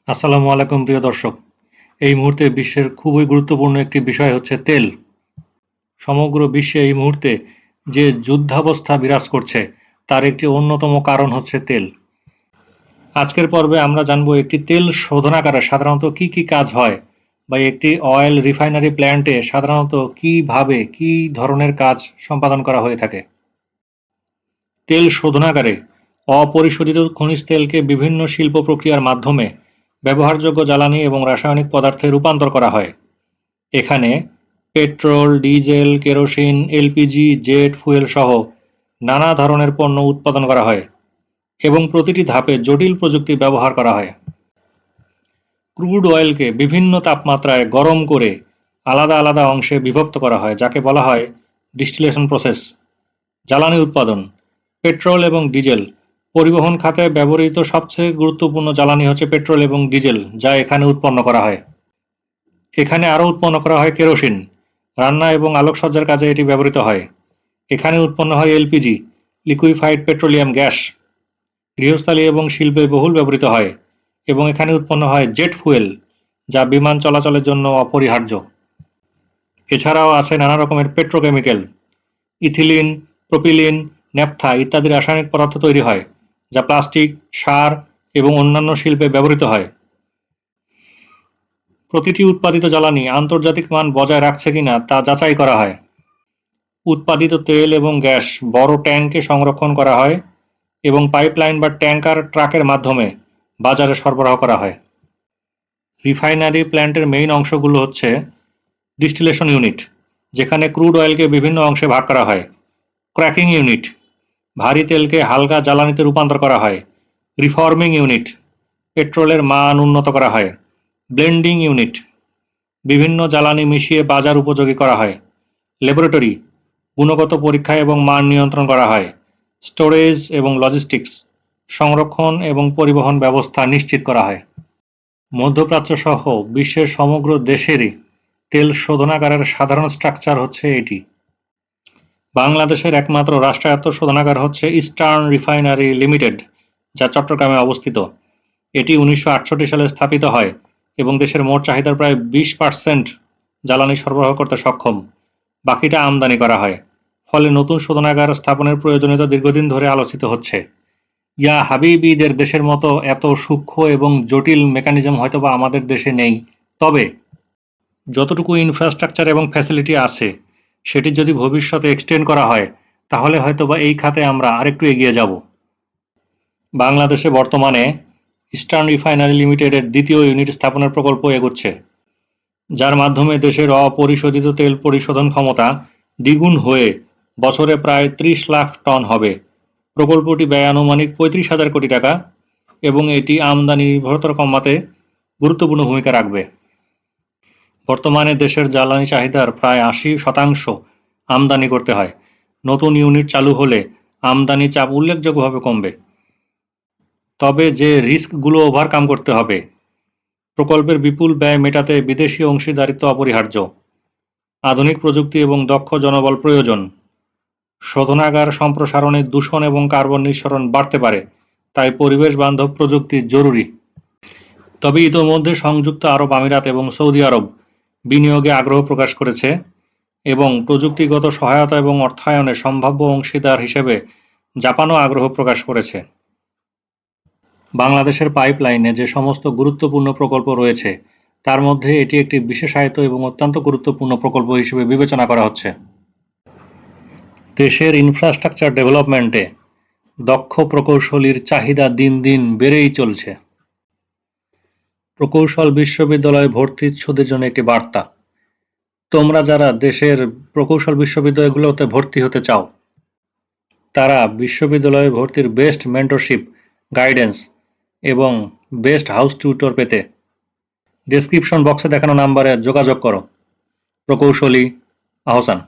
আসসালামু আলাইকুম প্রিয় দর্শক। এই মুহূর্তে বিশ্বের খুবই গুরুত্বপূর্ণ একটি বিষয় হচ্ছে তেল। সমগ্র বিশ্বে এই মুহূর্তে যে যুদ্ধাবস্থা বিরাজ করছে তার একটি অন্যতম কারণ হচ্ছে তেল। আজকের পর্বে আমরা জানব একটি তেল শোধনাগারে সাধারণত কি কি কাজ হয় বা একটি অয়েল রিফাইনারি প্ল্যান্টে সাধারণত কিভাবে কি ধরনের কাজ সম্পাদন করা হয়ে থাকে। তেল শোধনাগারে অপরিশোধিত খনিজ তেলকে বিভিন্ন শিল্প প্রক্রিয়ার মাধ্যমে ব্যবহারযোগ্য জ্বালানি এবং রাসায়নিক পদার্থে রূপান্তর করা হয়। এখানে petrol, diesel, kerosene, LPG, jet fuel সহ নানা ধরনের পণ্য উৎপাদন করা হয় এবং প্রতিটি ধাপে জটিল প্রযুক্তি ব্যবহার করা হয়। ক্রুড অয়েলকে বিভিন্ন তাপমাত্রায় গরম করে আলাদা আলাদা অংশে বিভক্ত করা হয়, যাকে বলা হয় ডিস্টিলেশন প্রসেস। জ্বালানি উৎপাদন, পেট্রোল এবং ডিজেল। পরিবহন খাতে ব্যবহৃত সবচেয়ে গুরুত্বপূর্ণ জ্বালানি হচ্ছে পেট্রোল এবং ডিজেল, যা এখানে উৎপন্ন করা হয়। এখানে আরও উৎপন্ন করা হয় কেরোসিন। রান্না এবং আলোকসজ্জার কাজে এটি ব্যবহৃত হয়। এখানে উৎপন্ন হয় এলপিজি, লিকুইফাইড পেট্রোলিয়াম গ্যাস। গৃহস্থালী এবং শিল্পে বহুল ব্যবহৃত হয় এবং এখানে উৎপন্ন হয় জেট ফুয়েল, যা বিমান চলাচলের জন্য অপরিহার্য। এছাড়াও আছে নানা রকমের পেট্রোকেমিক্যাল। ইথিলিন, প্রোপিলিন, ন্যাপথা ইত্যাদি রাসায়নিক পদার্থ তৈরি হয়, যা প্লাস্টিক, সার এবং অন্যান্য শিল্পে ব্যবহৃত হয়। প্রতিটি উৎপাদিত জ্বালানি আন্তর্জাতিক মান বজায় রাখছে কিনা তা যাচাই করা হয়। উৎপাদিত তেল এবং গ্যাস বড় ট্যাঙ্কে সংরক্ষণ করা হয় এবং পাইপলাইন বা ট্যাঙ্কার ট্রাকের মাধ্যমে বাজারে সরবরাহ করা হয়। রিফাইনারি প্ল্যান্টের মেইন অংশগুলো হচ্ছে ডিস্টিলেশন ইউনিট, যেখানে ক্রুড অয়েলকে বিভিন্ন অংশে ভাগ করা হয়। ক্র্যাকিং ইউনিট, ভারী তেলকে হালকা জ্বালানিতে রূপান্তর করা হয়। রিফর্মিং ইউনিট, পেট্রোলের মান উন্নত করা হয়। ব্লেন্ডিং ইউনিট, বিভিন্ন জ্বালানি মিশিয়ে বাজার উপযোগী করা হয়। ল্যাবরেটরি, গুণগত পরীক্ষা এবং মান নিয়ন্ত্রণ করা হয়। স্টোরেজ এবং লজিস্টিক্স, সংরক্ষণ এবং পরিবহন ব্যবস্থা নিশ্চিত করা হয়। মধ্যপ্রাচ্য সহ বিশ্বের সমগ্র দেশেরই তেল শোধনাগারের সাধারণ স্ট্রাকচার হচ্ছে এটি। বাংলাদেশের একমাত্র রাষ্ট্রায়ত্ত শোধনাগার হচ্ছে ইস্টার্ন রিফাইনারি লিমিটেড, যা চট্টগ্রামে অবস্থিত। এটি 1968 সালে স্থাপিত হয় এবং দেশের মোট চাহিদার প্রায় 20% জ্বালানি সরবরাহ করতে সক্ষম। বাকিটা আমদানি করা হয়। ফলে নতুন শোধনাগার স্থাপনের প্রয়োজনীয়তা দীর্ঘদিন ধরে আলোচিত হচ্ছে। ইয়া হাবিবিদের দেশের মতো এত সূক্ষ্ম এবং জটিল মেকানিজম হয়তোবা আমাদের দেশে নেই, তবে যতটুকু ইনফ্রাস্ট্রাকচার এবং ফ্যাসিলিটি আছে সেটি যদি ভবিষ্যতে এক্সটেন্ড করা হয় তাহলে হয়তোবা এই খাতে আমরা আরেকটু এগিয়ে যাব। বাংলাদেশে বর্তমানে ইস্টার্ন রিফাইনারি লিমিটেডের দ্বিতীয় ইউনিট স্থাপনের প্রকল্প এগোচ্ছে, যার মাধ্যমে দেশের অপরিশোধিত তেল পরিশোধন ক্ষমতা দ্বিগুণ হয়ে বছরে প্রায় 30 লাখ টন হবে। প্রকল্পটি ব্যয় আনুমানিক 35,000 কোটি টাকা এবং এটি আমদানি নির্ভরতা কমাতে গুরুত্বপূর্ণ ভূমিকা রাখবে। বর্তমানে দেশের জ্বালানি চাহিদার প্রায় 80% আমদানি করতে হয়। নতুন ইউনিট চালু হলে আমদানি চাপ উল্লেখযোগ্যভাবে কমবে। তবে যে রিস্কগুলো ওভারকাম করতে হবে, প্রকল্পের বিপুল ব্যয় মেটাতে বিদেশি অংশীদারিত্ব অপরিহার্য। আধুনিক প্রযুক্তি এবং দক্ষ জনবল প্রয়োজন। শোধনাগার সম্প্রসারণে দূষণ এবং কার্বন নিঃসরণ বাড়তে পারে, তাই পরিবেশ বান্ধব প্রযুক্তি জরুরি। তবে ইতোমধ্যে সংযুক্ত আরব আমিরাত এবং সৌদি আরব বিনিয়োগে আগ্রহ প্রকাশ করেছে এবং প্রযুক্তিগত সহায়তা এবং অর্থায়নে সম্ভাব্য অংশীদার হিসেবে জাপানও আগ্রহ প্রকাশ করেছে। বাংলাদেশের পাইপলাইনে যে সমস্ত গুরুত্বপূর্ণ প্রকল্প রয়েছে তার মধ্যে এটি একটি বিশেষায়িত এবং অত্যন্ত গুরুত্বপূর্ণ প্রকল্প হিসেবে বিবেচনা করা হচ্ছে। দেশের ইনফ্রাস্ট্রাকচার ডেভেলপমেন্টে দক্ষ প্রকৌশলীর চাহিদা দিন দিন বেড়েই চলছে। প্রকৌশল বিশ্ববিদ্যালয়ে ভর্তিচ্ছুদের জন্য একটি বার্তা। তোমরা যারা দেশের প্রকৌশল বিশ্ববিদ্যালয়গুলোতে ভর্তি হতে চাও, তারা বিশ্ববিদ্যালয়ে ভর্তির বেস্ট মেন্টরশিপ, গাইডেন্স এবং বেস্ট হাউস টিউটর পেতে ডেসক্রিপশন বক্সে দেখানো নাম্বারে যোগাযোগ করো। প্রকৌশলী আহসান।